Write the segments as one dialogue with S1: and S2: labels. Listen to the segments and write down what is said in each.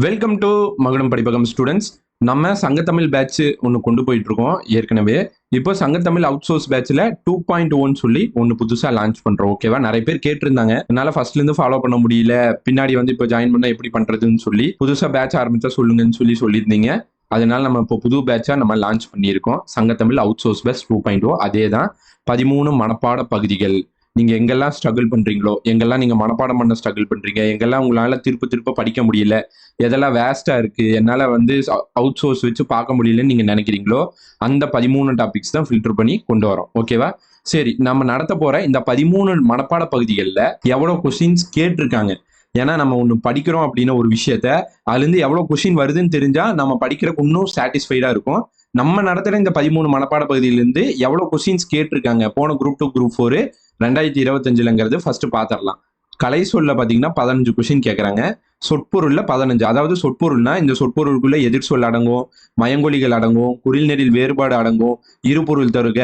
S1: Welcome to மகுடம் படிப்பகம் students. நம்ம சங்கத்தமிழ் batch ஒன்று கொண்டு போயிட்டு இருக்கோம் ஏற்கனவே. இப்போ சங்கத்தமிழ் அவுட் சோர்ஸ் பேட்ச்ல 2.1 சொல்லி ஒன்று புதுசாக லான்ச் பண்றோம். ஓகேவா? நிறைய பேர் கேட்டிருந்தாங்க, என்னால் ஃபர்ஸ்ட்ல இருந்து ஃபாலோ பண்ண முடியல, பின்னாடி வந்து இப்போ ஜாயின் பண்ண எப்படி பண்றதுன்னு சொல்லி புதுசாக பேட்ச் ஆரம்பிச்சா சொல்லுங்கன்னு சொல்லியிருந்தீங்க. அதனால நம்ம இப்போ புது பேட்சா நம்ம லான்ச் பண்ணியிருக்கோம். சங்கத்தமிழ் அவுட் சோர்ஸ் பேட்ச் 2.0. அதே தான் 13 மனப்பாட பகுதிகள். நீங்க எங்கெல்லாம் ஸ்ட்ரகிள் பண்றீங்களோ, எங்கெல்லாம் நீங்க மனப்பாடம் பண்ண ஸ்ட்ரகிள் பண்றீங்க, எங்கெல்லாம் உங்களால திருப்ப படிக்க முடியல, எதெல்லாம் வேஸ்டா இருக்கு, என்னால வந்து அவுட் சோர்ஸ் வச்சு பார்க்க முடியலன்னு நீங்க நினைக்கிறீங்களோ, அந்த 13 டாபிக்ஸ் தான் ஃபில்டர் பண்ணி கொண்டு வரோம். ஓகேவா? சரி, நம்ம நடத்த போற இந்த 13 மனப்பாட பகுதிகளில் எவ்வளவு கொஸ்டின்ஸ் கேட்டிருக்காங்க. ஏன்னா நம்ம ஒன்று படிக்கிறோம் அப்படின்னா ஒரு விஷயத்த அதுலேருந்து எவ்வளோ கொஸ்டின் வருதுன்னு தெரிஞ்சா நம்ம படிக்கிறக்கு இன்னும் சாட்டிஸ்ஃபைடா இருக்கும். நம்ம நடத்துகிற இந்த 13 மனப்பாட பகுதியிலேருந்து எவ்வளோ கொஸ்டின்ஸ் கேட்டிருக்காங்க போன குரூப் 2 குரூப் 4 2025ங்கிறது ஃபர்ஸ்ட் பார்த்துடலாம். கலை சொல்ல பார்த்தீங்கன்னா 15 கொஸ்டின் கேட்குறாங்க. சொற்பொருள்ல 15. அதாவது சொற்பொருள்னா இந்த சொற்பொருளுக்குள்ள எதிர் சொல் அடங்கும், மயங்கொலிகள் அடங்கும், குறில்நெறில் வேறுபாடு அடங்கும், இருபொருள் தருக,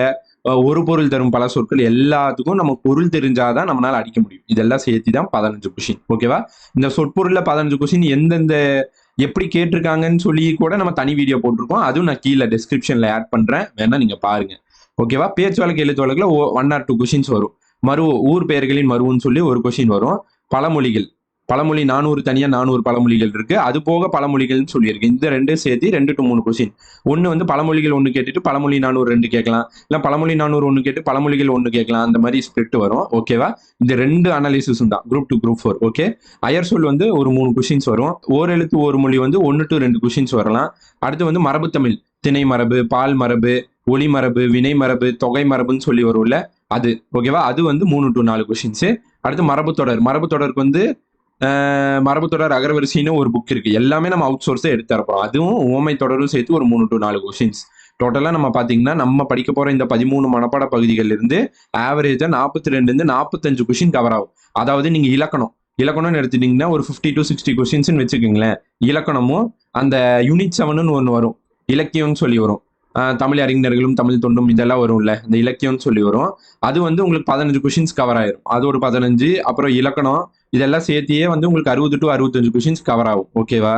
S1: ஒரு பொருள் தரும் பல சொற்கள் எல்லாத்துக்கும் நம்ம பொருள் தெரிஞ்சாதான் நம்மளால அடிக்க முடியும். இதெல்லாம் சேர்த்து தான் 15 கொஸ்டின். ஓகேவா? இந்த சொற்பொருள்ல 15 கொஸ்டின் எந்தெந்த எப்படி கேட்டிருக்காங்கன்னு சொல்லி கூட நம்ம தனி வீடியோ போட்டிருக்கோம். அதுவும் நான் கீழே டிஸ்கிரிப்ஷன்ல ஆட் பண்றேன், வேணா நீங்க பாருங்க. ஓகேவா? பேச்சு வழக்கு எழுத்து வழக்குல 1 or 2 கொஸ்டின்ஸ் வரும். ஊர் பெயர்களின் மருவுன்னு சொல்லி ஒரு கொஸ்டின் வரும். பழமொழிகள், பழமொழி 400 தனியா 400 பழமொழிகள் இருக்கு. அது போக பழமொழிகள்னு சொல்லியிருக்கு. இந்த ரெண்டு சேர்த்து 2 to 3 கொஸ்டின். ஒன்னு வந்து பழமொழிகள் 1 கேட்டுட்டு பழமொழி 400 2 கேட்கலாம், இல்ல பழமொழி 400 1 கேட்டு பழமொழிகள் 1 கேட்கலாம். அந்த மாதிரி ஸ்பிரிட் வரும். ஓகேவா? இந்த 2 அனாலிசிஸும் தான் குரூப் 2 குரூப் 4. ஓகே. அயர் சொல் வந்து ஒரு 3 கொஸ்டின்ஸ் வரும். ஓர் எழுத்து ஒரு மொழி வந்து 1 to 2 கொஸ்டின்ஸ் வரலாம். அடுத்து வந்து மரபு தமிழ், திணை மரபு, பால் மரபு, ஒளி மரபு, வினை மரபு, தொகை மரபுன்னு சொல்லி வரும்ல, அது. ஓகேவா? அது வந்து 3 to 4 கொஸ்டின்ஸ். அடுத்து மரபு தொடர். மரபு தொடருக்கு வந்து மரபு தொடர் அகரவரிசைன்னு ஒரு புக் இருக்கு. எல்லாமே நம்ம அவுட் சோர்ஸே எடுத்து தரப்போம். அதுவும் ஓமை தொடரும் சேர்த்து ஒரு 3 to 4 கொஸ்டின்ஸ். டோட்டலா நம்ம பாத்தீங்கன்னா நம்ம படிக்க போற இந்த 13 மனப்பாட பகுதிகள்ல இருந்து ஆவரேஜா 42 45 கொஸ்டின் கவர் ஆகும். அதாவது நீங்க இலக்கணம்னு எடுத்துட்டீங்கன்னா ஒரு 50 to 60 கொஸ்டின்ஸ் வச்சுக்கோங்களேன். இலக்கணமும் அந்த யூனிட் 7ன்னு ஒன்று வரும், இலக்கியம்னு சொல்லி வரும். தமிழ் அறிஞர்களும் தமிழ் தொண்டும் இதெல்லாம் வரும்ல, இந்த இலக்கியம்னு சொல்லி வரும். அது வந்து உங்களுக்கு 15 கொஸ்டின்ஸ் கவர் ஆயிரும். அது ஒரு 15. அப்புறம் இலக்கணம் இதெல்லாம் சேர்த்தியே வந்து உங்களுக்கு 60 to 65 கொஸ்டின்ஸ் கவர் ஆகும். ஓகேவா?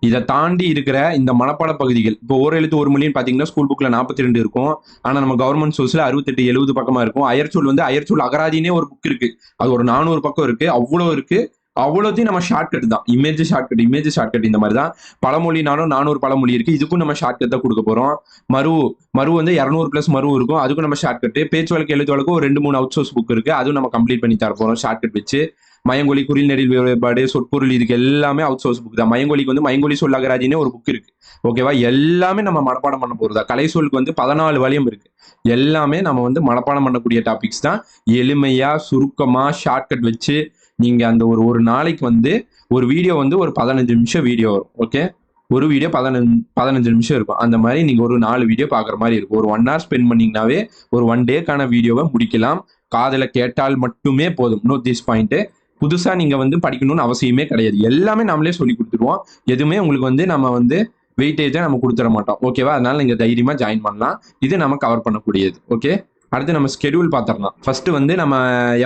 S1: இதை தாண்டி இருக்கிற இந்த மனப்பாட பகுதிகள், இப்போ ஒரு எழுத்து ஒரு மொழின்னு பாத்தீங்கன்னா ஸ்கூல் புக்ல 42 இருக்கும். ஆனா நம்ம கவர்மெண்ட் சோர்ஸ்ல 68 70 பக்கமா இருக்கும். அயற்சொல் வந்து அயற்சொல் அகராதினே ஒரு புக் இருக்கு. அது ஒரு 400 பக்கம் இருக்கு. அவ்வளோ இருக்கு. அவ்வளோத்தையும் நம்ம ஷார்ட்கட் தான். இமேஜ் ஷார்ட்கட் இந்த மாதிரி தான். பழமொழினாலும் 400 பழமொழி இருக்கு. இதுக்கும் நம்ம ஷார்ட்கட் தான் கொடுக்க போறோம். மரு வந்து 200+ மரு இருக்கும். அதுக்கும் நம்ம ஷார்ட்கட். பேச்சு வழக்கு எழுத்து வழக்கு ஒரு 2-3 அவுட் சோர்ஸ் புக் இருக்கு. அதுவும் நம்ம கம்ப்ளீட் பண்ணி தர போறோம் ஷார்ட்கட் வச்சு. மயங்கொலி, குறில்நெறில் வேறுபாடு, சொற்பொருள், இதுக்கு எல்லாமே அவுட் சோர்ஸ் புக் தான். மயங்கொலிக்கு வந்து மயங்கொலி சொல்லகராதினே ஒரு புக் இருக்கு. ஓகேவா? எல்லாமே நம்ம மனப்பாடம் பண்ண போறதா. கலை சொல்லுக்கு வந்து 14 வால்யூம் இருக்கு. எல்லாமே நம்ம வந்து மனப்பாடம் பண்ணக்கூடிய டாபிக்ஸ் தான். எளிமையா சுருக்கமா ஷார்ட்கட் வச்சு நீங்க அந்த ஒரு நாளைக்கு வந்து ஒரு வீடியோ வந்து ஒரு 15 நிமிஷம் வீடியோ வரும். ஓகே. ஒரு வீடியோ 15 நிமிஷம் இருக்கும். அந்த மாதிரி நீங்க ஒரு 4 வீடியோ பாக்குற மாதிரி இருக்கும். ஒரு 1 hour ஸ்பெண்ட் பண்ணீங்கன்னாவே ஒரு 1 டேக்கான வீடியோவை முடிக்கலாம். காதல கேட்டால் மட்டுமே போதும். Note this point. புதுசா நீங்க வந்து படிக்கணும்னு அவசியமே கிடையாது. எல்லாமே நம்மளே சொல்லி கொடுத்துருவோம். எதுவுமே உங்களுக்கு வந்து நம்ம வந்து வெயிட்டேஜா நம்ம கொடுத்துட மாட்டோம். ஓகேவா? அதனால நீங்க தைரியமா ஜாயின் பண்ணலாம். இது நம்ம கவர் பண்ணக்கூடியது. ஓகே. அடுத்து நம்ம ஸ்கெடியூல் பார்த்துடலாம். ஃபர்ஸ்ட் வந்து நம்ம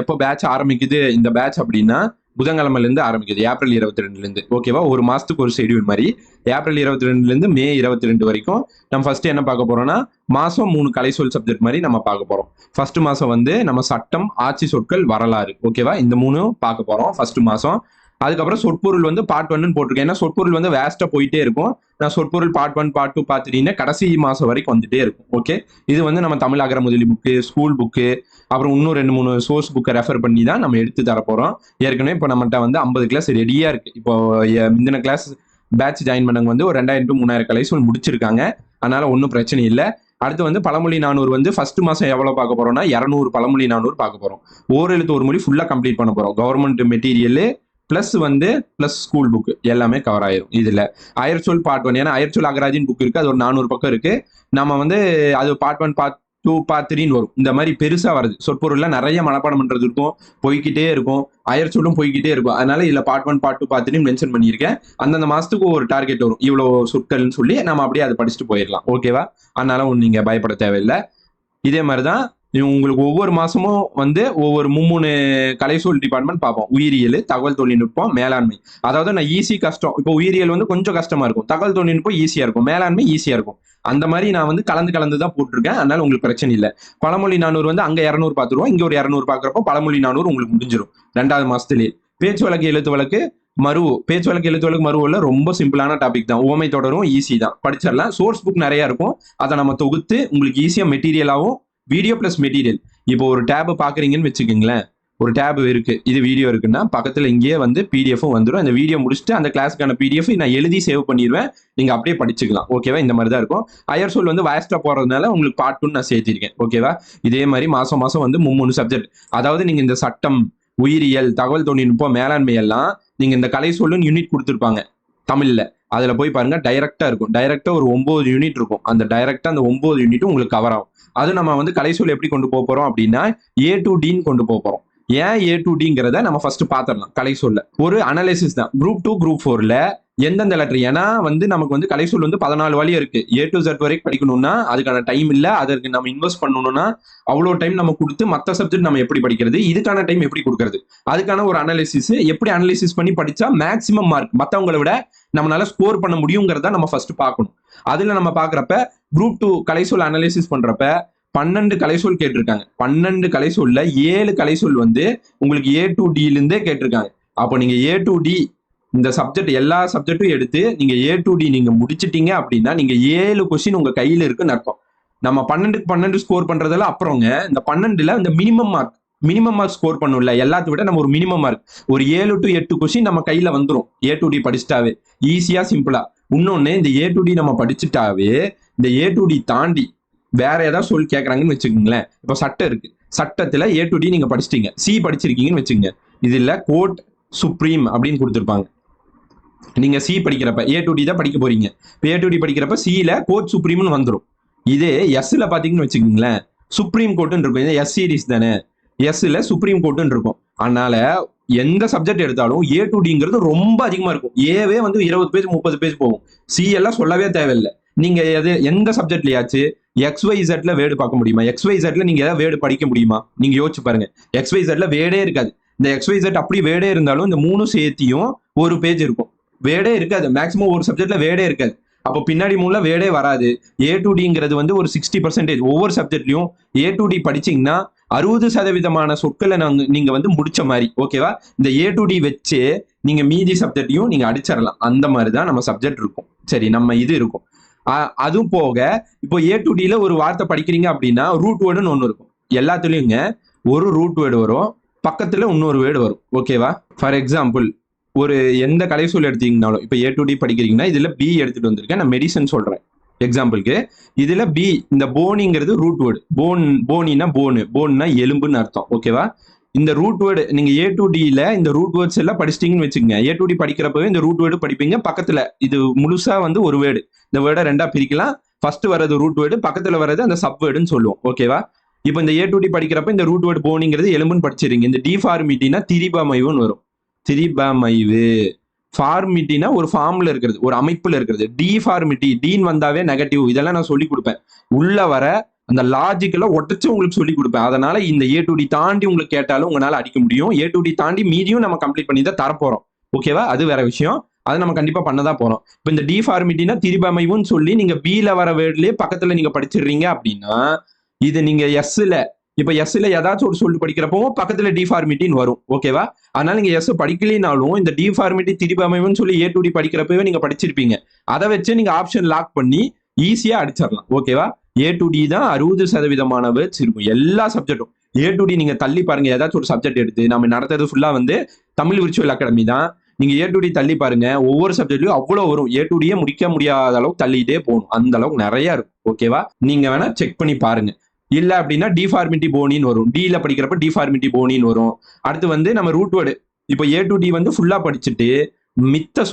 S1: எப்போ பேட்ச் ஆரம்பிக்குது இந்த பேட்ச் அப்படின்னா புதன்கிழமைல இருந்து ஆரம்பிக்குது. ஏப்ரல் 22 இருந்து. ஓகேவா? ஒரு மாசத்துக்கு ஒரு ஷெடியூல் மாதிரி. ஏப்ரல் 22 இருந்து மே 22 வரைக்கும் நம்ம ஃபர்ஸ்ட் என்ன பார்க்க போறோம்னா மாசம் 3 கலை சொல் சப்ஜெக்ட் மாதிரி நம்ம பார்க்க போறோம். ஃபர்ஸ்ட் மாசம் வந்து நம்ம சட்டம், ஆட்சி சொற்கள், வரலாறு. ஓகேவா? இந்த 3 பார்க்க போறோம் ஃபர்ஸ்ட் மாசம். அதுக்கப்புறம் சொற்பொருள் வந்து பார்ட் 1 போட்டிருக்கேன். ஏன்னா சொற்பொருள் வந்து வேஸ்டா போயிட்டே இருக்கும். நான் சொற்பொருள் பார்ட் 1 பார்ட் 2 பார்ட் 3 கடைசி மாசம் வரைக்கும் வந்துட்டே இருக்கும். ஓகே. இது வந்து நம்ம தமிழ் அகர முதலி புக்கு, ஸ்கூல் புக்கு, அப்புறம் இன்னும் 2-3 சோர்ஸ் புக்கை ரெஃபர் பண்ணி தான் நம்ம எடுத்து தர போறோம். ஏற்கனவே இப்போ நம்மகிட்ட வந்து 50 கிளாஸ் ரெடியா இருக்கு. இப்போ முந்தின கிளாஸ் பேட்ச் ஜாயின் பண்ணவங்க வந்து ஒரு 2000 to 3000 கலை சொல் முடிச்சிருக்காங்க. அதனால ஒன்றும் பிரச்சனை இல்லை. அடுத்து வந்து பழமொழி 400 வந்து ஃபர்ஸ்ட் மாசம் எவ்வளவு பார்க்க போறோம்னா 200 பழமொழி 400 பார்க்க போறோம். ஓர் எழுத்து ஒரு மொழி ஃபுல்லா கம்ப்ளீட் பண்ண போறோம். Government material plus school book எல்லாமே கவர் ஆயிரும். இதுல அயற்சொல் பார்ட் 1, ஏன்னா அயற்சொல் அகராதின்னு புக் இருக்கு. அது ஒரு 400 பக்கம் இருக்கு. நம்ம வந்து அது பார்ட் 1 பார்ட் 2 பார்ட் 3 வரும். இந்த மாதிரி பெருசா வருது. சொற்பொருள்ல நிறைய மனப்பாடம் பண்றது இருக்கும், போய்கிட்டே இருக்கும். அயற்சொல்லும் போய்கிட்டே இருக்கும். அதனால இதுல பார்ட் 1 பார்ட் 2 பார்ட் 3 மென்ஷன் பண்ணியிருக்கேன். அந்தந்த மாசத்துக்கு ஒரு டார்கெட் வரும், இவ்வளவு சொற்கள்னு சொல்லி நம்ம அப்படியே அதை படிச்சுட்டு போயிடலாம். ஓகேவா? அதனால நீங்க பயப்பட தேவையில்லை. இதே மாதிரிதான் உங்களுக்கு ஒவ்வொரு மாசமும் வந்து ஒவ்வொரு 3 கலைசொல் டிபார்ட்மெண்ட் பார்ப்போம். உயிரியல், தகவல் தொழில்நுட்பம், மேலாண்மை. அதாவது நான் ஈஸி கஷ்டம். இப்போ உயிரியல் வந்து கொஞ்சம் கஷ்டமா இருக்கும். தகவல் தொழில்நுட்பம் ஈஸியா இருக்கும். மேலாண்மை ஈஸியா இருக்கும். அந்த மாதிரி நான் வந்து கலந்து தான் போட்டிருக்கேன். அதனால உங்களுக்கு பிரச்சனை இல்லை. பழமொழி 400 வந்து அங்க 200 பார்த்துருவோம். இங்க ஒரு 200 பார்க்குறப்போ பழமொழி 400 உங்களுக்கு முடிஞ்சிடும் 2வது மாசத்துலயே. பேச்சு வழக்கு, எழுத்து வழக்கு, மருவு. பேச்சு வழக்கு, எழுத்து வழக்கு, மருவுல ரொம்ப சிம்பிளான டாபிக் தான். உவமை தொடரும் ஈஸி தான், படிச்சிடலாம். சோர்ஸ் புக் நிறைய இருக்கும். அதை நம்ம தொகுத்து உங்களுக்கு ஈஸியா மெட்டீரியலாவும் வீடியோ பிளஸ் மெட்டீரியல். இப்போ ஒரு டேப் பாக்குறீங்கன்னு வச்சுக்கோங்களேன். ஒரு டேப் இருக்கு, இது வீடியோ இருக்குன்னா பக்கத்துல இங்கேயே வந்து பிடிஎஃப் வந்துடும். அந்த வீடியோ முடிச்சுட்டு அந்த கிளாஸ்க்கான பிடிஎஃப் நான் எழுதி சேவ் பண்ணிடுவேன். நீங்க அப்படியே படிச்சுக்கலாம். ஓகேவா? இந்த மாதிரி தான் இருக்கும். ஹையர் சொல் வந்து வாஸ்டா போறதுனால உங்களுக்கு பார்ட் 2 நான் சேர்த்திருக்கேன். ஓகேவா? இதே மாதிரி மாசம் மாசம் வந்து 3 சப்ஜெக்ட். அதாவது நீங்க இந்த சட்டம், உயிரியல், தகவல் தொழில்நுட்பம், மேலாண்மை எல்லாம் நீங்க இந்த கலை சொல்லுன்னு யூனிட் கொடுத்துருப்பாங்க தமிழ்ல. அதுல போய் பாருங்க, டைரக்டா இருக்கும். டைரக்டா ஒரு 9 யூனிட் இருக்கும். அந்த டைரக்டா அந்த 9 யூனிட்டும் உங்களுக்கு கவர் ஆகும். அது நம்ம வந்து கலைசொல் எப்படி கொண்டு போக போறோம் அப்படின்னா A to D கொண்டு போக போறோம். ஏன் A to Dங்கிறத நம்ம ஃபர்ஸ்ட் பாத்திரலாம். கலைசொல்ல ஒரு அனாலிசிஸ் தான். குரூப் 2 குரூப் 4ல எந்தெந்த லெட்டர், ஏன்னா வந்து நமக்கு வந்து கலைசொல் வந்து 14 வழி இருக்கு. A to Z வரைக்கும் படிக்கணும்னா அதுக்கான டைம் இல்ல. அதற்கு நம்ம இன்வெஸ்ட் பண்ணணும்னா அவ்வளோ டைம் நம்ம கொடுத்து மற்ற சப்ஜெக்ட் நம்ம எப்படி படிக்கிறது, இதுக்கான டைம் எப்படி கொடுக்கறது, அதுக்கான ஒரு அனாலிசிஸ் எப்படி அனாலிசிஸ் பண்ணி படிச்சா மேக்சிமம் மார்க் மற்றவங்களை விட நம்மளால ஸ்கோர் பண்ண முடியுங்கிறத நம்ம ஃபர்ஸ்ட் பார்க்கணும். அதுல நம்ம பாக்குறப்ப குரூப் 2 கலைசொல் அனாலிசிஸ் பண்றப்ப 12 கலைசொல் கேட்டிருக்காங்க. 12 கலைசொல்ல 7 கலைசொல் வந்து உங்களுக்கு A to D இருந்தே கேட்டிருக்காங்க. அப்போ நீங்க A to D இந்த சப்ஜெக்ட் எல்லா சப்ஜெக்டும் எடுத்து நீங்க A to D நீங்க முடிச்சிட்டீங்க அப்படின்னா நீங்க 7 கொஸ்டின் உங்க கையில இருக்குன்னு அர்த்தம். நம்ம 12க்கு 12 ஸ்கோர் பண்றதெல்லாம் அப்புறங்க. இந்த 12ல இந்த மினிமம் மார்க் ஸ்கோர் பண்ணும்ல, எல்லாத்தையும் விட நம்ம ஒரு மினிமம் மார்க் ஒரு 7 to 8 கொஸ்டின் நம்ம கையில வந்துடும். A to D படிச்சுட்டாவே ஈஸியா சிம்பிளா. இன்னொன்னு, இந்த A to D நம்ம படிச்சுட்டாவே இந்த A to D தாண்டி வேற ஏதாவது சொல் கேட்கறாங்கன்னு வச்சுக்கோங்களேன். இப்போ சட்டம் இருக்கு, சட்டத்துல A to D நீங்க படிச்சிட்டீங்க, சி படிச்சிருக்கீங்கன்னு வச்சுக்கோங்க. இதுல கோர்ட் சுப்ரீம் அப்படின்னு கொடுத்துருப்பாங்க. நீங்க சி படிக்கிறப்ப A to D தான் படிக்க போறீங்க. A to D படிக்கிறப்ப சில கோர்ட் சுப்ரீம்னு வந்துடும். இதே எஸ்ல பாத்தீங்கன்னு வச்சுக்கோங்களேன், சுப்ரீம் கோர்ட்னு இருக்கும். இது எஸ் சீரிஸ் தானே, எஸ்ல சுப்ரீம் கோர்ட்னு இருக்கும். அதனால எந்த சப்ஜெக்ட் எடுத்தாலும் A to Dங்கிறது ரொம்ப அதிகமா இருக்கும். ஏவே வந்து 20 பேஜ் 30 பேஜ் போகும். சி எல்லாம் சொல்லவே தேவையில்லை. நீங்க எந்த சப்ஜெக்ட்லயாச்சு XYZல வேர்டு பார்க்க முடியுமா? XYZல நீங்க ஏதாவது வேர்டு படிக்க முடியுமா? நீங்க யோசிச்சு பாருங்க. XYZல வேர்டே இருக்காது. இந்த XYZ அப்படி வேர்டே இருந்தாலும் இந்த 3 சேர்த்தியும் ஒரு பேஜ் இருக்கும். வேர்டே இருக்காது. மேக்ஸிமம் ஒரு சப்ஜெக்ட்ல வேர்டே இருக்காது. அப்போ பின்னாடி 3ல வேர்டே வராது. A to Dங்கிறது வந்து ஒரு 60% ஒவ்வொரு சப்ஜெக்ட்லயும் A to D படிச்சீங்கன்னா 60% சொற்களை நீங்க வந்து முடிச்ச மாதிரி. ஓகேவா? இந்த A to D வச்சு நீங்க மீதி சப்ஜெக்டையும் நீங்க அடிச்சிடலாம். அந்த மாதிரி தான் நம்ம சப்ஜெக்ட் இருக்கும். சரி, நம்ம இது இருக்கும். அதுவும் போக இப்போ A to Dல ஒரு வார்த்தை படிக்கிறீங்க அப்படின்னா ரூட் வேர்டுன்னு ஒன்று இருக்கும். எல்லாத்துலயுங்க ஒரு ரூட் வேர்டு வரும், பக்கத்துல இன்னொரு வேர்டு வரும். ஓகேவா? ஃபார் எக்ஸாம்பிள், ஒரு எந்த கலைசொல் எடுத்தீங்கனாலும் இப்போ A to D படிக்கிறீங்கன்னா இதுல B எடுத்துட்டு வந்திருக்கேன். நான் மெடிசன் சொல்றேன் எக்ஸாம்பிளுக்கு. இதுல B, இந்த போனிங்கிறது ரூட் வேர்டு. போனினா போன்னா எலும்புன்னு அர்த்தம். ஓகேவா? இந்த ரூட் வேர்டு நீங்க A to Dல இந்த ரூட் வேர்ட்ஸ் எல்லாம் படிச்சிட்டீங்கன்னு வச்சுக்கோங்க. A to D படிக்கிறப்பவே இந்த ரூட் வேர்டு படிப்பீங்க. பக்கத்துல இது முழுசா வந்து ஒரு வேர்டு. இந்த வேர்டை 2ஆ பிரிக்கலாம். ஃபர்ஸ்ட் வர்றது ரூட் வேர்டு, பக்கத்துல வர்றது அந்த சப் வேர்டுன்னு சொல்லுவோம். ஓகேவா? இப்போ இந்த A to D படிக்கிறப்ப இந்த ரூட் வேர்டு போனிங்கிறது எலும்புன்னு படிச்சிருங்க. இந்த டிஃபார்மிட்டினா திரிபமைவுன்னு வரும். திரிபமைவு. ஃபார்மிட்டினா ஒரு ஃபார்ம்ல இருக்கிறது, ஒரு அமைப்புல இருக்கிறது. டிஃபார்மிட்டி, டீன் வந்தாவே நெகட்டிவ். இதெல்லாம் நான் சொல்லி கொடுப்பேன். உள்ள வர அந்த லாஜிக்கல ஒட்டச்சு உங்களுக்கு சொல்லி கொடுப்பேன். அதனால இந்த A to D தாண்டி உங்களுக்கு கேட்டாலும் உங்களால அடிக்க முடியும். A to D தாண்டி மீதியும் நம்ம கம்ப்ளீட் பண்ணி தான் தரப்போறோம். ஓகேவா? அது வேற விஷயம். அதை நம்ம கண்டிப்பா பண்ணதான் போறோம். இப்போ இந்த டிஃபார்மிட்டினா திரிபமைவுன்னு சொல்லி நீங்க Bல வர வேர்ட்லயே பக்கத்துல நீங்க படிச்சிடுறீங்க அப்படின்னா, இது நீங்க எஸ்ல இப்ப எஸ்ல ஏதாச்சும் ஒரு சொல்லி படிக்கிறப்போ பக்கத்துல டிஃபார்மிட்டின்னு வரும். ஓகேவா? அதனால நீங்க எஸ் படிக்கலினாலும் இந்த டிஃபார்மிட்டி திரிபமைவுன்னு சொல்லி A to D படிக்கிறப்பவே நீங்க படிச்சிருப்பீங்க. அதை வச்சு நீங்க ஆப்ஷன் லாக் பண்ணி ஈஸியா அடிச்சிடலாம். ஓகேவா? A to D தான் 60% வேர்ட்ஸ் இருக்கும் எல்லா சப்ஜெக்டும். A to D நீங்க தள்ளி பாருங்க. ஏதாச்சும் ஒரு சப்ஜெக்ட் எடுத்து நம்ம நடத்துறது ஃபுல்லா வந்து தமிழ் விர்ச்சுவல் அகாடமி தான். நீங்க A to D தள்ளி பாருங்க, ஒவ்வொரு சப்ஜெக்ட்லயும் அவ்வளவு வரும். A to D முடிக்க முடியாத அளவுக்கு தள்ளிட்டே போகணும். அந்த அளவுக்கு நிறைய இருக்கும். ஓகேவா? நீங்க வேணா செக் பண்ணி பாருங்க. இல்ல அப்படின்னா டிஃபார்மிட்டி போனின்னு வரும். Dல படிக்கிறப்ப டிஃபார்மிட்டி போனின்னு வரும். அடுத்து வந்து நம்ம ரூட் வேர்டு. இப்போ A to D வந்து ஃபுல்லா படிச்சுட்டு மத்த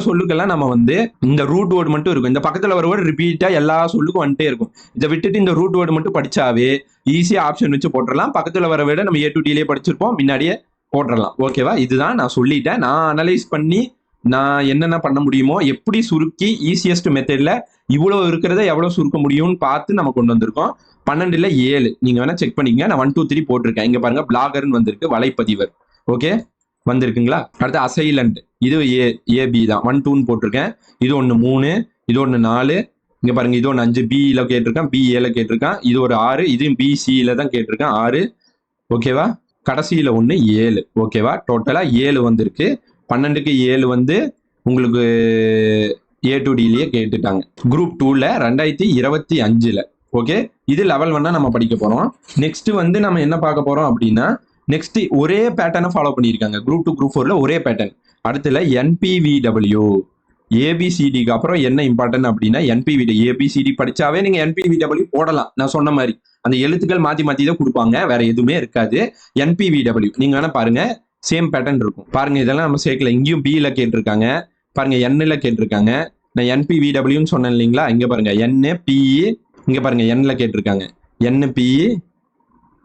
S1: சொல்லுக்கெல்லாம் நம்ம வந்து இந்த ரூட் வேர்டு மட்டும் இருக்கும். இந்த பக்கத்துல வர வேர்டு ரிப்பீட்டா எல்லா சொல்லுக்கும் வந்துட்டே இருக்கும். இதை விட்டுட்டு இந்த ரூட் வேர்டு மட்டும் படிச்சாவே ஈஸியா ஆப்ஷன் வச்சு போட்டுடலாம். பக்கத்துல வர வேர்டை நம்ம A to Dலயே படிச்சிருப்போம், முன்னாடியே போட்டுடலாம். ஓகேவா? இதுதான் நான் சொல்லிட்டேன். நான் அனலைஸ் பண்ணி நான் என்னென்ன பண்ண முடியுமோ, எப்படி சுருக்கி ஈஸியஸ்ட் மெத்தட்ல இவ்வளவு இருக்கிறத எவ்வளவு சுருக்க முடியும்னு பார்த்து நம்ம கொண்டு வந்திருக்கோம். 12ல் 7 நீங்க வேணா செக் பண்ணிக்கங்க. நான் 1 2 3 போட்டிருக்கேன். இங்க பாருங்க பிளாகர்னு வந்திருக்கு, வலைப்பதிவர். ஓகே வந்திருக்குங்களா? அடுத்து அசைலண்ட், இது ஏபி தான், 1 2ன்னு போட்டிருக்கேன். இது ஒன்று 3, இது ஒன்று 4, இங்க பாருங்க இது ஒன்று 5 பில கேட்டிருக்கேன், BAல கேட்டிருக்கான். இது ஒரு 6, இதுவும் BCல தான் கேட்டிருக்கேன் 6. ஓகேவா? கடைசியில ஒன்று 7. ஓகேவா? டோட்டலா 7 வந்திருக்கு. 12க்கு 7 வந்து உங்களுக்கு A2Dலயே கேட்டுட்டாங்க. குரூப் 2ல 2025ல. ஓகே, இது லெவல் 1 நம்ம படிக்க போறோம். நெக்ஸ்ட் வந்து நம்ம என்ன பார்க்க போறோம் அப்படின்னா, நெக்ஸ்ட் ஒரே பேட்டர்னை ஃபாலோ பண்ணியிருக்காங்க. குரூப் 2 குரூப் 4ல ஒரே பேட்டர்ன். அடுத்துல NPVW, ABCDக்கு அப்புறம் என்ன இம்பார்ட்டன்ட் அப்படின்னா NPVW. ABCD படிச்சாவே நீங்க NPVW போடலாம். நான் சொன்ன மாதிரி அந்த எழுத்துக்கள் மாத்தி மாத்தி தான் கொடுப்பாங்க, வேற எதுவுமே இருக்காது. NPVW நீங்க வேணா பாருங்க, சேம் பேட்டர்ன் இருக்கும். பாருங்க இதெல்லாம் நம்ம சேர்க்கல. இங்கேயும் Bல கேட்டிருக்காங்க, பாருங்க Nல கேட்டிருக்காங்க. நான் NPVWன்னு சொன்னேன் இல்லைங்களா? இங்க பாருங்க NPE, இங்க பாருங்க Nல கேட்டிருக்காங்க NPE.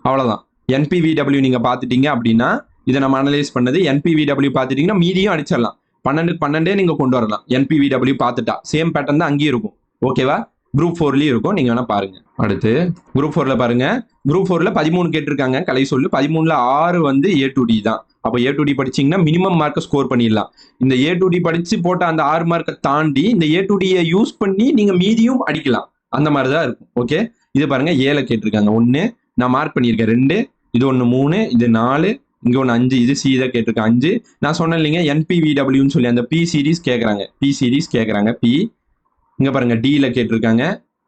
S1: அவ்வளவுதான். NPVW நீங்க பாத்துட்டீங்க அப்படின்னா இதை நம்ம அனலைஸ் பண்ணது. NPVW பாத்துட்டீங்கன்னா மீதியும் அடிச்சிடலாம். 12க்கு 12 நீங்க கொண்டு வரலாம். NPVW பார்த்துட்டா சேம் பேட்டர்ன் தான் அங்கேயும் இருக்கும். ஓகேவா? குரூப் 4லயும் இருக்கும், நீங்க வேணா பாருங்க. அடுத்து குரூப் 4ல பாருங்க. குரூப் 4ல 13 கேட்டிருக்காங்க கலை சொல்லு. 13ல 6 வந்து A2D தான். அப்போ A2D படிச்சீங்கன்னா மினிமம் மார்க்கை ஸ்கோர் பண்ணிடலாம். இந்த A2D படிச்சு போட்ட அந்த 6 மார்க்கை தாண்டி இந்த A2Dயை யூஸ் பண்ணி நீங்க மீதியும் அடிக்கலாம். அந்த மாதிரி தான் இருக்கும். ஓகே, இது பாருங்க ஏல கேட்டிருக்காங்க 1, நான் மார்க் பண்ணியிருக்கேன் 2, இது ஒன்று 3, இது 4, இங்க ஒன்று 5, இது C தான் கேட்டிருக்கேன் 5. நான் சொன்னேன் இல்லைங்க NPVWன்னு சொல்லி அந்த P சீரிஸ் கேட்கறாங்க. P சீரிஸ் கேட்கறாங்க P. இங்க பாருங்க Dல கேட்டிருக்காங்க.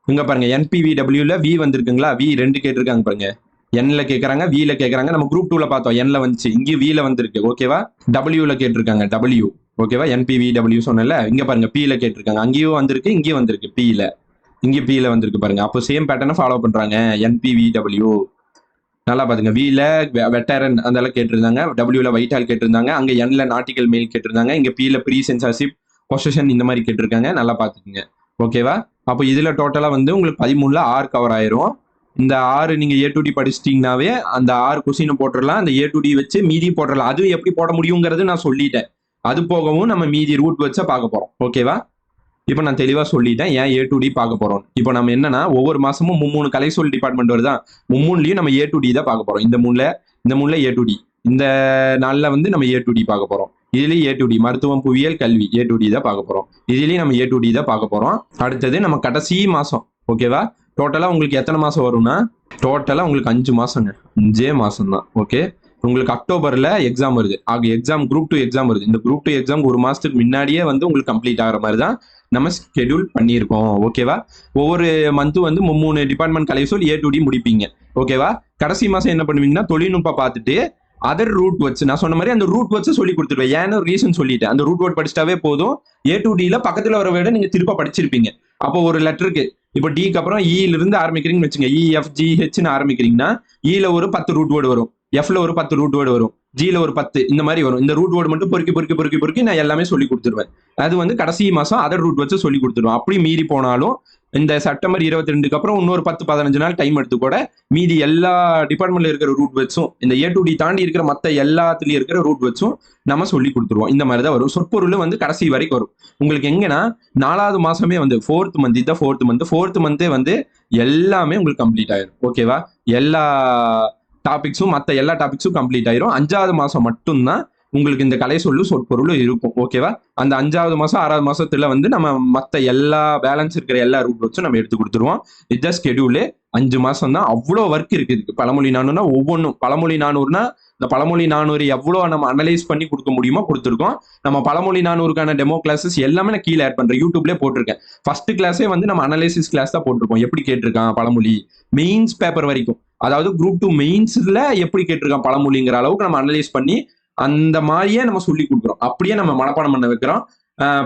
S1: இங்க பாருங்க NPVWல V வந்திருக்குங்களா? V 2 கேட்டிருக்காங்க பாருங்க. Nல கேட்கறாங்க, Vல கேட்கறாங்க. நம்ம குரூப் 2ல பார்த்தோம் Nல வந்துச்சு, இங்கே Vல வந்திருக்கு. ஓகேவா? Wல கேட்டிருக்காங்க W. ஓகேவா? NPVW சொன்னல. இங்க பாருங்க Pல கேட்டிருக்காங்க, அங்கேயும் வந்திருக்கு, இங்கேயும் வந்திருக்கு Pல. இங்க Pல வந்திருக்கு பாருங்க. அப்போ சேம் பேட்டர்னை ஃபாலோ பண்றாங்க NPVW. நல்லா பாத்துங்க. Vல வெட்டரன் அதெல்லாம் கேட்டிருந்தாங்க, Wல வைட்டால் கேட்டிருந்தாங்க, அங்க Nல நாட்டிக்கல் மெயில் கேட்டிருந்தாங்க, இங்க Pல ப்ரீ சென்சார்ஷிப் பொசிஷன் இந்த மாதிரி கேட்டிருக்காங்க. நல்லா பாத்துக்குங்க. ஓகேவா? அப்போ இதுல டோட்டலா வந்து உங்களுக்கு 13ல 6 கவர் ஆயிரும். இந்த 6 நீங்க A2D படிச்சிட்டீங்கன்னாவே அந்த 6 கொஸ்டின் போட்டுடலாம். அந்த A2D வச்சு மீதி போட்டுடலாம். அது எப்படி போட முடியுங்கிறது நான் சொல்லிட்டேன். அது போகவும் நம்ம மீதி ரூட் வச்சா பார்க்க போறோம். ஓகேவா? இப்போ நான் தெளிவா சொல்லிட்டேன் ஏன் A2D பார்க்க போறோம். இப்போ நம்ம என்னன்னா ஒவ்வொரு மாசமும் 3 கலைசொல் டிபார்ட்மெண்ட் வருதா, 3லயும் நம்ம A2D தான் பார்க்க போறோம். இந்த மூணுல A2D, இந்த நாள்ல வந்து நம்ம A2D பார்க்க போறோம். இதுலயும் A2D, மருத்துவம் புவியியல் கல்வி A2D தான் பார்க்க போறோம். இதுலயும் நம்ம A2D தான் பார்க்க போறோம். அடுத்தது நம்ம கடைசி மாசம். ஓகேவா? டோட்டலா உங்களுக்கு எத்தனை மாசம் வரும்னா, டோட்டலா உங்களுக்கு 5 மாசங்க. 5 மாசம் தான். ஓகே, உங்களுக்கு அக்டோபர்ல எக்ஸாம் வருது. எக்ஸாம் குரூப் 2 எக்ஸாம் வருது. இந்த குரூப் 2 எக்ஸாம் ஒரு மாசத்துக்கு முன்னாடியே வந்து உங்களுக்கு கம்ப்ளீட் ஆகிற மாதிரி தான் நம்ம ஸ்கெடியூல் பண்ணியிருக்கோம். ஓகேவா? ஒவ்வொரு மந்த்தும் வந்து 3 டிபார்ட்மெண்ட் கலைசொல் A2D முடிப்பீங்க. ஓகேவா? கடைசி மாசம் என்ன பண்ணுவீங்கன்னா தொழில்நுட்பம் பார்த்துட்டு அதர் ரூட் வச்சு, நான் சொன்ன மாதிரி அந்த ரூட் வச்சு சொல்லி கொடுத்துருவேன். ஏன்னு ரீசன் சொல்லிட்டேன். அந்த ரூட் வேர்ட் படிச்சிட்டாவே போதும். A2Dல பக்கத்துல வர வேர்டை நீங்க திருப்ப படிச்சிருப்பீங்க. அப்போ ஒரு லெட்டருக்கு இப்போ Dக்கு அப்புறம் E-ல இருந்து ஆரம்பிக்கிறீங்கன்னு வச்சுங்க, EFGHன்னு ஆரம்பிக்கிறீங்கன்னா E-ல ஒரு 10 ரூட் வேர்டு வரும், Fல ஒரு 10 ரூட் வேர்டு வரும், Gல ஒரு 10, இந்த மாதிரி வரும். இந்த ரூட் வேர்டு மட்டும் பொறுக்கி நான் எல்லாமே சொல்லி கொடுத்துருவேன். அது வந்து கடைசி மாசம் அதர் ரூட் வச்சு சொல்லி கொடுத்துருவேன். அப்படி மீறி போனாலும் இந்த செப்டம்பர் 22க்கு அப்புறம் இன்னொரு 10-15 நாள் டைம் எடுத்து கூட மீதி எல்லா டிபார்ட்மெண்ட்ல இருக்கிற ரூட் வச்சும் இந்த A2D தாண்டி இருக்கிற மற்ற எல்லாத்துலயும் இருக்கிற ரூட் வச்சும் நம்ம சொல்லி கொடுத்துருவோம். இந்த மாதிரி தான் வரும். சொற்பொருள் வந்து கடைசி வரைக்கும் வரும். உங்களுக்கு எங்கன்னா 4வது மாசமே வந்து 4th மந்த், இதான் 4th மந்தே வந்து எல்லாமே உங்களுக்கு கம்ப்ளீட் ஆயிரும். ஓகேவா? எல்லா டாபிக்ஸும் மற்ற எல்லா டாபிக்ஸும் கம்ப்ளீட் ஆயிரும். 5வது மாசம் மட்டும்தான் உங்களுக்கு இந்த கலை சொல்லு சொற்பொருளும் இருக்கும். ஓகேவா? அந்த 5வது மாசம் 6வது மாசத்துல வந்து நம்ம மற்ற எல்லா பேலன்ஸ் இருக்கிற எல்லா ரூட் வச்சும் நம்ம எடுத்து கொடுத்துருவோம். இதுதான் ஸ்கெடியூலு. 5 மாசம் தான். அவ்வளோ ஒர்க் இருக்கு இதுக்கு. பழமொழி 400னா ஒவ்வொன்றும், பழமொழி 400னா இந்த பழமொழி 400 எவ்வளோ நம்ம அனலைஸ் பண்ணி கொடுக்க முடியுமோ கொடுத்துருக்கோம். நம்ம பழமொழி 400க்கான டெமோ கிளாஸஸ் எல்லாமே நான் கீழே ஆட் பண்றேன், யூடியூப்லேயே போட்டிருக்கேன். ஃபர்ஸ்ட் கிளாஸே வந்து நம்ம அனலைசிஸ் கிளாஸ் தான் போட்டிருக்கோம். எப்படி கேட்டிருக்கான் பழமொழி மெயின்ஸ் பேப்பர் வரைக்கும், அதாவது குரூப் 2 மெயின்ஸ்ல எப்படி கேட்டிருக்கான் பழமொழிங்கிற அளவுக்கு நம்ம அனலைஸ் பண்ணி அந்த மாதிரியே நம்ம சொல்லி கொடுக்குறோம். அப்படியே நம்ம மனப்பாடம் பண்ண வைக்கிறோம்.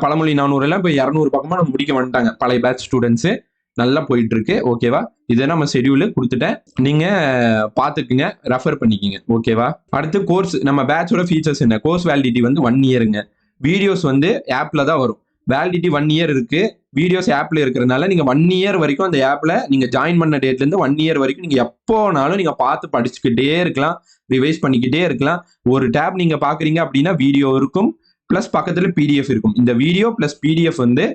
S1: பழமொழி 400 எல்லாம் இப்போ 200 பக்கமா நம்ம முடிக்க வந்துட்டாங்க பழைய பேட்ச் ஸ்டூடெண்ட்ஸ். நல்லா போயிட்டு இருக்கு. ஓகேவா? இதை நம்ம ஷெடியூல் கொடுத்துட்டேன், நீங்க பாத்துக்குங்க, ரெஃபர் பண்ணிக்கங்க. ஓகேவா? அடுத்து கோர்ஸ், நம்ம பேட்சோட ஃபீச்சர்ஸ் என்ன? கோர்ஸ் வேலிடிட்டி வந்து 1 இயருங்க. வீடியோஸ் வந்து ஆப்ல தான் வரும். வேலிடிட்டி 1 இயர் இருக்கு. வீடியோஸ் ஆப்ல இருக்கிறதுனால நீங்க 1 இயர் வரைக்கும் அந்த ஆப்ல நீங்க ஜாயின் பண்ண டேட்ல இருந்து 1 இயர் வரைக்கும் நீங்க எப்போனாலும் நீங்க பார்த்து படிச்சுக்கிட்டே இருக்கலாம், ரிவைஸ் பண்ணிக்கிட்டே இருக்கலாம். ஒரு டேப் நீங்க பாக்குறீங்க அப்படின்னா வீடியோ இருக்கும், பிளஸ் பக்கத்துல பிடிஎஃப் இருக்கும். இந்த வீடியோ பிளஸ் பிடிஎஃப் வந்து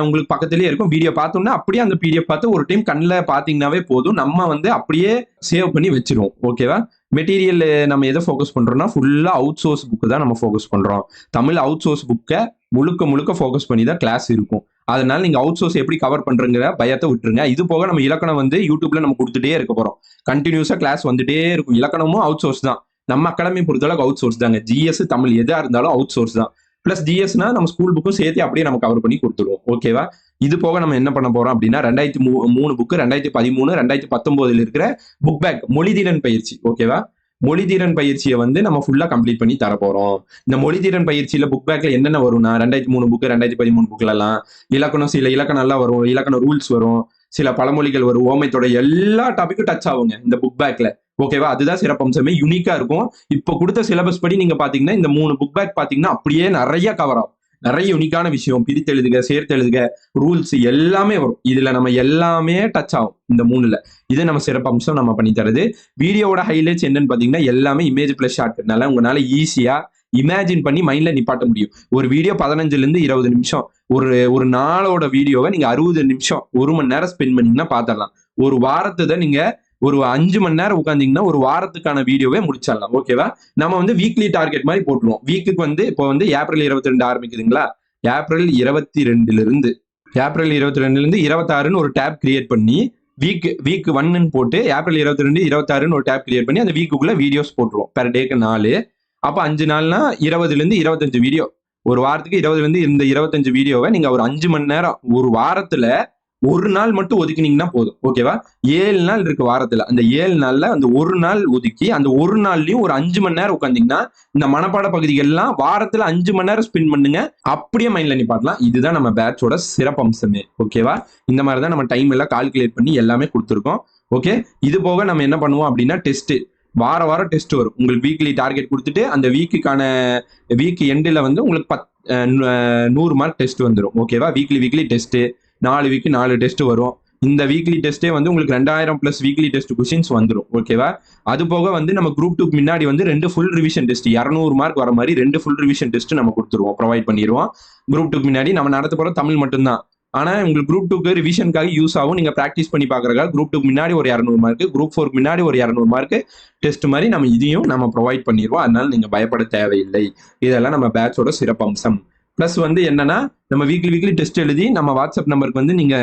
S1: உங்களுக்கு பக்கத்துலயே இருக்கும். வீடியோ பார்த்தோம்னா அப்படியே அந்த பிடிஎஃப் பார்த்து ஒரு டைம் கண்ணில் பார்த்தீங்கன்னாவே போதும். நம்ம வந்து அப்படியே சேவ் பண்ணி வச்சிருவோம். ஓகேவா? மெட்டீரியல் நம்ம எதை ஃபோக்கஸ் பண்றோம்னா ஃபுல்லா அவுட் சோர்ஸ் புக்கு தான் நம்ம ஃபோக்கஸ் பண்றோம். தமிழ் அவுட் சோர்ஸ் புக்கை முழுக்க ஃபோக்கஸ் பண்ணி தான் கிளாஸ் இருக்கும். அதனால நீங்க அவுட் சோர்ஸ் எப்படி கவர் பண்றங்கிற பயத்தை விட்டுருங்க. இது போக நம்ம இலக்கணம் வந்து யூடியூப்ல நம்ம கொடுத்துட்டே இருக்க போறோம். கண்டினியூஸா கிளாஸ் வந்துட்டே இருக்கும். இலக்கணமும் அவுட் சோர்ஸ் தான். நம்ம அகாடமி பொறுத்தளவுக்கு அவுட் சோர்ஸ் தாங்க. ஜிஎஸ் தமிழ் எதா இருந்தாலும் அவுட் சோர்ஸ் தான். பிளஸ் ஜிஎஸ்னா நம்ம ஸ்கூல் புக்கும் சேர்த்து அப்படியே நம்ம கவர் பண்ணி கொடுத்துருவோம். ஓகேவா? இது போக நம்ம என்ன பண்ண போறோம் அப்படின்னா 2003 புக்கு 2013 2019 இருக்கிற புக் பேக் மொழிதிறன் பயிற்சி. ஓகேவா? மொழிதிறன் பயிற்சியை வந்து நம்ம ஃபுல்லா கம்ப்ளீட் பண்ணி தர போறோம். இந்த மொழிதிறன் பயிற்சியில புக் பேக்ல என்னென்ன வரும்னா 2003 புக்கு 2013 புக்ல எல்லாம் இலக்கணம், சில இலக்கணம் எல்லாம் வரும், இலக்கண ரூல்ஸ் வரும், சில பழமொழிகள் வரும், ஓமைத்தோட எல்லா டாபிக்கும் டச் ஆகுங்க இந்த புக் பேக்ல. ஓகேவா? அதுதான் சிறப்பம்சமே, யூனிக்கா இருக்கும். இப்போ கொடுத்த சிலபஸ் படி நீங்க பாத்தீங்கன்னா இந்த 3 புக் பேக் பாத்தீங்கன்னா அப்படியே நிறைய கவர் ஆகும். நிறைய யூனிக்கான விஷயம், பிரித்தெழுதுக, சேர்த்தெழுதுக, ரூல்ஸ் எல்லாமே வரும். இதுல நம்ம எல்லாமே டச் ஆகும் இந்த 3ல. இது நம்ம சிறப்பம்சம் நம்ம பண்ணி தரது. வீடியோவோட ஹைலைட்ஸ் என்னன்னு பாத்தீங்கன்னா எல்லாமே இமேஜ் பிளஸ் ஷார்ட்கட்னால உங்களால ஈஸியா இமேஜின் பண்ணி மைண்ட்ல நிப்பாட்ட முடியும். ஒரு வீடியோ 15ல இருந்து 20 நிமிஷம், ஒரு நாளோட வீடியோவை நீங்க 60 நிமிஷம் 1 மணி நேரம் ஸ்பெண்ட் பண்ணீங்கன்னா பாத்திரலாம். ஒரு வாரத்தை நீங்க ஒரு 5 மணி நேரம் உட்காந்தீங்கன்னா ஒரு வாரத்துக்கான வீடியோவே முடிச்சிடலாம். ஓகேவா? நம்ம வந்து வீக்லி டார்கெட் மாதிரி போட்டுருவோம். வீக்குக்கு வந்து இப்போ வந்து ஏப்ரல் 22 ஆரம்பிக்குதுங்களா? ஏப்ரல் 22ல இருந்து 26ன்னு ஒரு டேப் கிரியேட் பண்ணி வீக் 1ன்னு போட்டு ஏப்ரல் 22 26ன்னு ஒரு டேப் கிரியேட் பண்ணி அந்த வீக்குக்குள்ள வீடியோஸ் போட்டுருவோம். பெர் டேக்கு 4. அப்ப 5 நாள்னா 20ல இருந்து 25 வீடியோ. ஒரு வாரத்துக்கு 20ல இருந்து இந்த 25 வீடியோவை நீங்க ஒரு 5 மணி நேரம் ஒரு வாரத்துல ஒரு நாள் மட்டும் ஒதுக்கினீங்கன்னா போதும். ஓகேவா? 7 நாள் இருக்கு வாரத்துல. அந்த 7 நாள்ல அந்த ஒரு நாள் ஒதுக்கி அந்த ஒரு நாள்லயும் ஒரு 5 மணி நேரம் உட்காந்தீங்கன்னா இந்த மனப்பாட பகுதிகள் எல்லாம் வாரத்துல 5 மணி நேரம் ஸ்பெண்ட் பண்ணுங்க. அப்படியே மைண்ட்ல நிப்பாட்டலாம். இதுதான் நம்ம பேட்சோட சிறப்பம்சமே. ஓகேவா? இந்த மாதிரி தான் நம்ம டைம் எல்லாம் கால்குலேட் பண்ணி எல்லாமே கொடுத்துருக்கோம். ஓகே, இது போக நம்ம என்ன பண்ணுவோம் அப்படின்னா டெஸ்ட் வாரம் டெஸ்ட் வரும். உங்களுக்கு வீக்லி டார்கெட் கொடுத்துட்டு அந்த வீக் எண்டில் வந்து உங்களுக்கு 100 மார்க் டெஸ்ட் வந்துடும். ஓகேவா? வீக்லி டெஸ்ட் 4 வீக்கு 4 டெஸ்ட் வரும். இந்த வீக்லி டெஸ்ட்டே வந்து உங்களுக்கு 2000 பிளஸ் வீக்லி டெஸ்ட் கொஸ்டின்ஸ் வந்துடும். ஓகேவா? அது போக வந்து நம்ம குரூப் 2 முன்னாடி வந்து 2 ஃபுல் ரிவிஷன் டெஸ்ட் 200 மார்க் வர மாதிரி 2 ஃபுல் ரிவிஷன் டெஸ்ட் நம்ம கொடுத்துருவோம், ப்ரொவைட் பண்ணிடுவோம். குரூப் 2 முன்னாடி நம்ம நடத்த போகிற தமிழ் மட்டும்தான். ஆனா உங்களுக்கு குரூப் 2க்கு ரிவிஷனுக்காக யூஸ் ஆகும். நீங்க பிராக்டிஸ் பண்ணி பாக்குறதுக்காக குரூப் 2 முன்னாடி ஒரு 200 மார்க், குரூப் 4 முன்னாடி ஒரு 200 மார்க் டெஸ்ட் மாதிரி நம்ம இதையும் நம்ம ப்ரொவைட் பண்ணிடுவோம். அதனால நீங்க பயப்பட தேவையில்லை. இதெல்லாம் நம்ம பேட்சோட சிறப்பம்சம். பிளஸ் வந்து என்னன்னா நம்ம வீக்லி டெஸ்ட் எழுதி நம்ம வாட்ஸ்அப் நம்பருக்கு வந்து நீங்க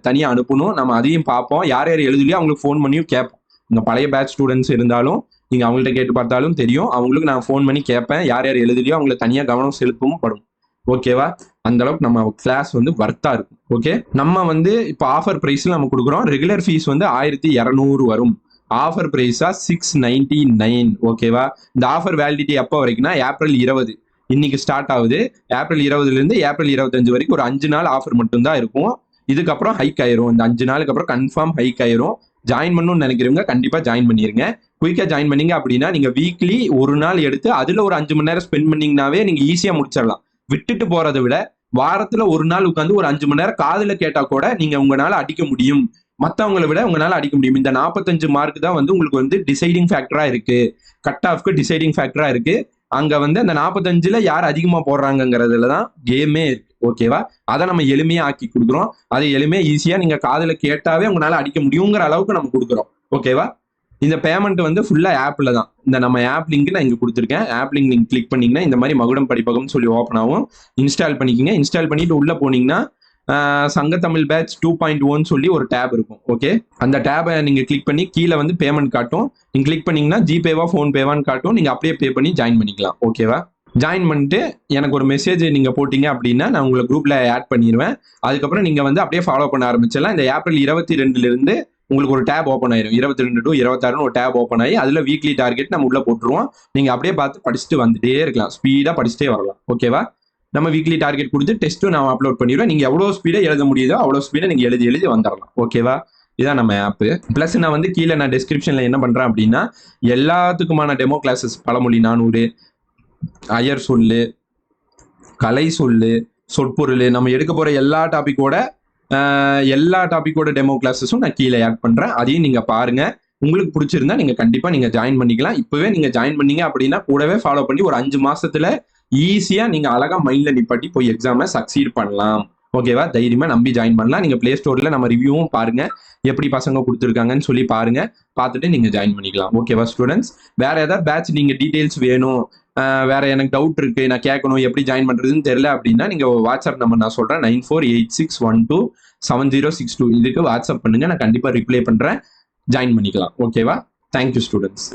S1: தனியா அனுப்பணும். நம்ம அதையும் பார்ப்போம். யார் எழுதலையோ அவங்களுக்கு ஃபோன் பண்ணியும் கேட்போம். நீங்க பழைய பேட்ச் ஸ்டூடெண்ட்ஸ் இருந்தாலும் நீங்க அவங்கள்ட்ட கேட்டு பார்த்தாலும் தெரியும். அவங்களுக்கு நான் ஃபோன் பண்ணி கேட்பேன். யார் எழுதலையோ அவங்களை தனியா கவனம் செலுத்தவும் படும். ஓகேவா? அந்த அளவுக்கு நம்ம கிளாஸ் வந்து வர்த்தா இருக்கும். ஓகே, நம்ம வந்து இப்போ ஆஃபர் பிரைஸ்ல நம்ம கொடுக்குறோம். ரெகுலர் ஃபீஸ் வந்து 1200 வரும். ஆஃபர் பிரைஸா 699. ஓகேவா? இந்த ஆஃபர் வேலிடிட்டி எப்போ வரைக்கும்னா ஏப்ரல் 20 இன்னைக்கு ஸ்டார்ட் ஆகுது. ஏப்ரல் 20ல இருந்து ஏப்ரல் 25 வரைக்கும் ஒரு 5 நாள் ஆஃபர் மட்டும்தான் இருக்கும். இதுக்கப்புறம் ஹைக் ஆயிரும். இந்த 5 நாளுக்கு அப்புறம் கன்ஃபார்ம் ஹைக் ஆயிரும். ஜாயின் பண்ணணும்னு நினைக்கிறவங்க கண்டிப்பா ஜாயின் பண்ணிருங்க. குயிக்கா ஜாயின் பண்ணீங்க அப்படின்னா நீங்க வீக்லி ஒரு நாள் எடுத்து அதுல ஒரு 5 மணி நேரம் ஸ்பெண்ட் பண்ணீங்கன்னாவே நீங்க ஈஸியா முடிச்சிடலாம். விட்டுட்டு போறதை விட வாரத்துல ஒரு நாள் உட்காந்து ஒரு 5 மணி நேரம் காதுல கேட்டா கூட நீங்க உங்களால அடிக்க முடியும். மற்றவங்களை விட உங்களால அடிக்க முடியும். இந்த 45 மார்க் தான் வந்து உங்களுக்கு வந்து டிசைடிங் ஃபேக்டரா இருக்கு. கட் ஆஃப்க்கு டிசைடிங் ஃபேக்டரா இருக்கு. அங்க வந்து அந்த 45ல யார் அதிகமா போடுறாங்கிறதுல தான் கேமே இருக்கு. ஓகேவா? அதை நம்ம எளிமையா ஆக்கி கொடுக்குறோம். அதை எளிமையா ஈஸியா நீங்க காதுல கேட்டாவே உங்களால அடிக்க முடியுங்கிற அளவுக்கு நம்ம கொடுக்குறோம். ஓகேவா? இந்த பேமெண்ட் வந்து ஃபுல்லா ஆப்ல தான். இந்த நம்ம ஆப் லிங்க் நான் இங்க கொடுத்துருக்கேன். ஆப் லிங்க் நீங்க கிளிக் பண்ணீங்கன்னா இந்த மாதிரி மகுடம் படிப்பகம் சொல்லி ஓப்பன் ஆகும். இன்ஸ்டால் பண்ணிக்கங்க. இன்ஸ்டால் பண்ணிட்டு உள்ள போனீங்கன்னா சங்கத்தமிழ் பேட்ச் 2.1 சொல்லி ஒரு டேப் இருக்கும். ஓகே, அந்த டேபை நீங்க கிளிக் பண்ணி கீழே வந்து பேமெண்ட் காட்டும். நீங்க கிளிக் பண்ணீங்கன்னா ஜிபேவா ஃபோன்பேவான்னு காட்டும். நீங்க அப்படியே பே பண்ணி ஜாயின் பண்ணிக்கலாம். ஓகேவா? ஜாயின் பண்ணிட்டு எனக்கு ஒரு மெசேஜ் நீங்க போட்டீங்க அப்படின்னா நான் உங்களை குரூப்ல ஆட் பண்ணிடுவேன். அதுக்கப்புறம் நீங்க வந்து அப்படியே ஃபாலோ பண்ண ஆரம்பிச்சிடலாம். இந்த ஏப்ரல் 22ல இருந்து உங்களுக்கு ஒரு டேப் ஓப்பன் ஆயிரும். 22 to 26 ஒரு டேப் ஓப்பன் ஆகி அதுல வீக்லி டார்கெட் நம்ம உள்ள போட்டுருவோம். நீங்க அப்படியே பார்த்து படிச்சுட்டு வந்துட்டே இருக்கலாம். ஸ்பீடா படிச்சுட்டே வரலாம். ஓகேவா? நம்ம வீக்லி டார்கெட் கொடுத்து டெஸ்ட்டும் நான் அப்லோட் பண்ணிடுவேன். நீங்க எவ்வளவு ஸ்பீடா எழுத முடியுதோ அவ்வளவு ஸ்பீடா நீங்க எழுதி வந்துடலாம். ஓகேவா? இதான் நம்ம ஆப். பிளஸ் நான் வந்து கீழே நான் டிஸ்கிரிப்ஷன்ல என்ன பண்றேன் அப்படின்னா எல்லாத்துக்குமான டெமோ கிளாஸஸ் பழமொழி 400, அயர் சொல்லு, கலை சொல்லு, சொற்பொருள், நம்ம எடுக்க போற எல்லா டாபிக்கோட டெமோ கிளாஸஸும் நான் கீழே ஆட் பண்றேன். அதையும் நீங்க பாருங்க. உங்களுக்கு பிடிச்சிருந்தா நீங்க கண்டிப்பா நீங்க ஜாயின் பண்ணிக்கலாம். இப்பவே நீங்க ஜாயின் பண்ணீங்க அப்படின்னா கூடவே ஃபாலோ பண்ணி ஒரு 5 மாசத்துல ஈஸியா நீங்க அழகா மைண்ட்ல நிப்பாட்டி போய் எக்ஸாமை சக்சீட் பண்ணலாம். ஓகேவா? தைரியமா நம்பி ஜாயின் பண்ணலாம். நீங்க பிளே ஸ்டோர்ல நம்ம ரிவ்யூவும் பாருங்க, எப்படி பசங்க கொடுத்துருக்காங்கன்னு சொல்லி பாருங்க. பார்த்துட்டு நீங்க ஜாயின் பண்ணிக்கலாம். ஓகேவா ஸ்டூடெண்ட்ஸ்? வேற ஏதாவது பேட்ச் நீங்க டீடைல்ஸ் வேணும், வேற எனக்கு டவுட் இருக்கு, நான் கேட்கணும் எப்படி ஜாயின் பண்றதுன்னு தெரியல அப்படின்னா நீங்க வாட்ஸ்அப் நம்பர் நான் சொல்றேன் 9486127062 இதுக்கு வாட்ஸ்அப் பண்ணுங்க. நான் கண்டிப்பா ரிப்ளை பண்றேன். ஜாயின் பண்ணிக்கலாம். ஓகேவா? Thank you students.